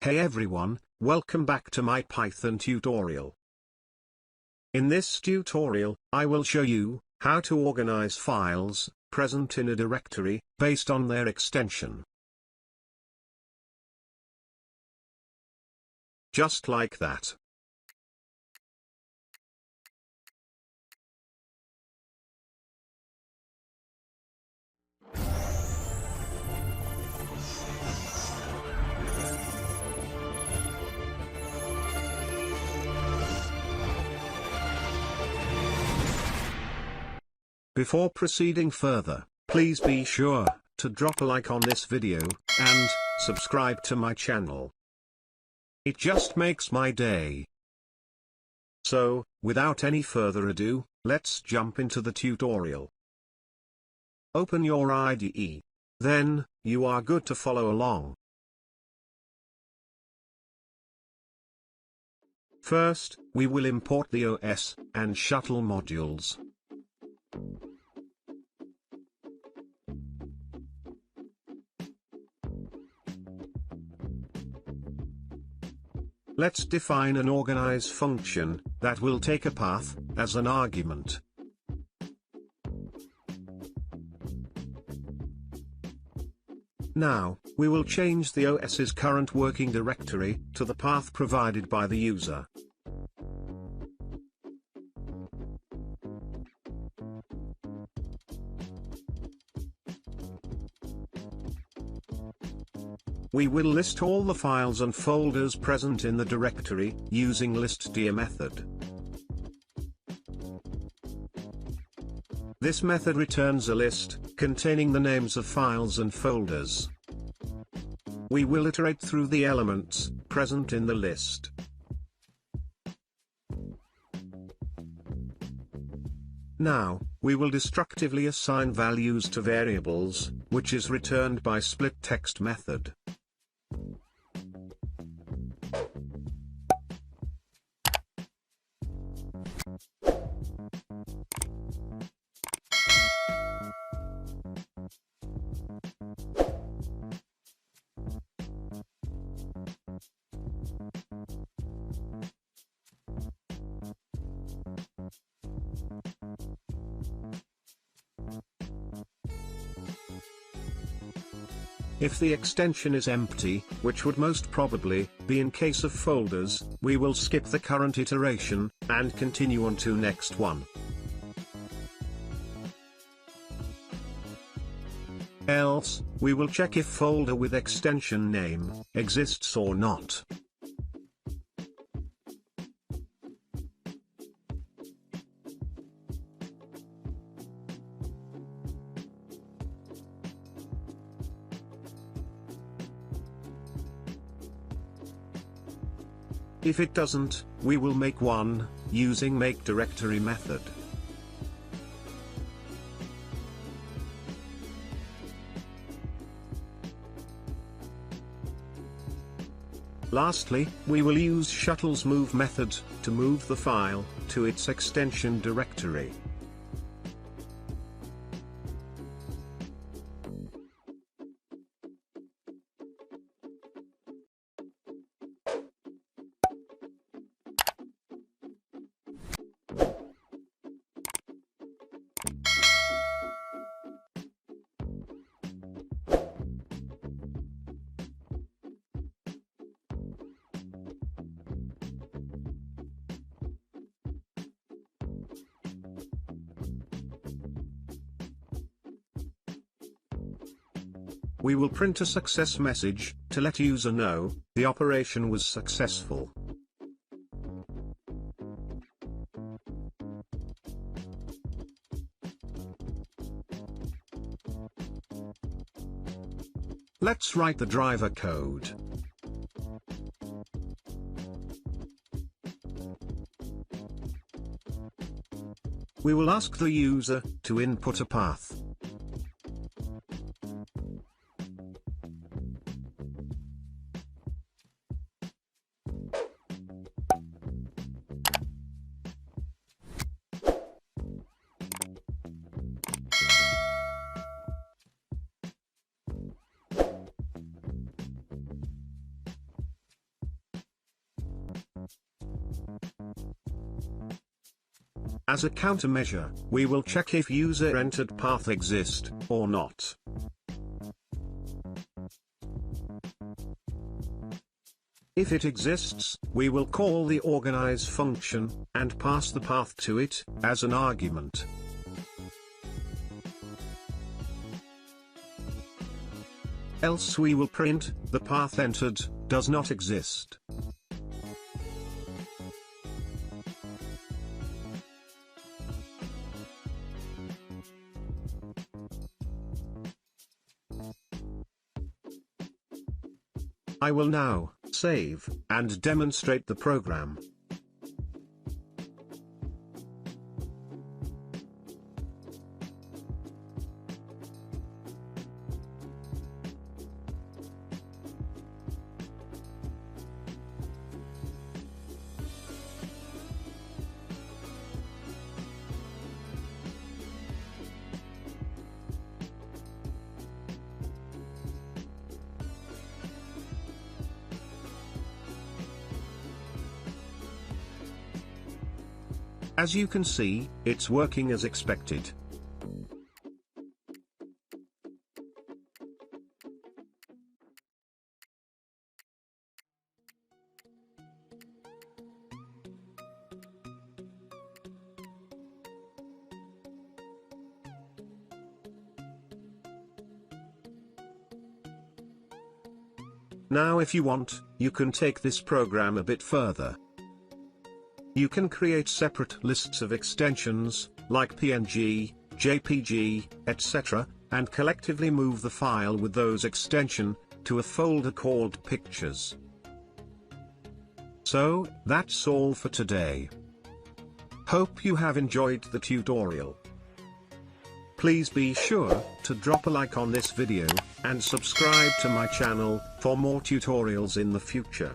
Hey everyone, welcome back to my Python tutorial. In this tutorial, I will show you how to organize files present in a directory based on their extension. Just like that. Before proceeding further, please be sure to drop a like on this video, and subscribe to my channel. It just makes my day. So, without any further ado, let's jump into the tutorial. Open your IDE. Then, you are good to follow along. First, we will import the OS and shuttle modules. Let's define an organize function that will take a path as an argument. Now, we will change the OS's current working directory to the path provided by the user. We will list all the files and folders present in the directory using listdir method. This method returns a list containing the names of files and folders. We will iterate through the elements present in the list. Now, we will destructively assign values to variables, which is returned by split text method. If the extension is empty, which would most probably be in case of folders, we will skip the current iteration and continue on to next one. Else, we will check if folder with extension name exists or not. If it doesn't, we will make one, using makeDirectory method. Lastly, we will use shuttle's move method to move the file to its extension directory. We will print a success message to let user know the operation was successful. Let's write the driver code. We will ask the user to input a path. As a countermeasure, we will check if user entered path exist or not. If it exists, we will call the organize function, and pass the path to it, as an argument. Else we will print, the path entered, does not exist. I will now save and demonstrate the program. As you can see, it's working as expected. Now if you want, you can take this program a bit further. You can create separate lists of extensions, like PNG, JPG, etc., and collectively move the file with those extensions to a folder called Pictures. So, that's all for today. Hope you have enjoyed the tutorial. Please be sure to drop a like on this video, and subscribe to my channel for more tutorials in the future.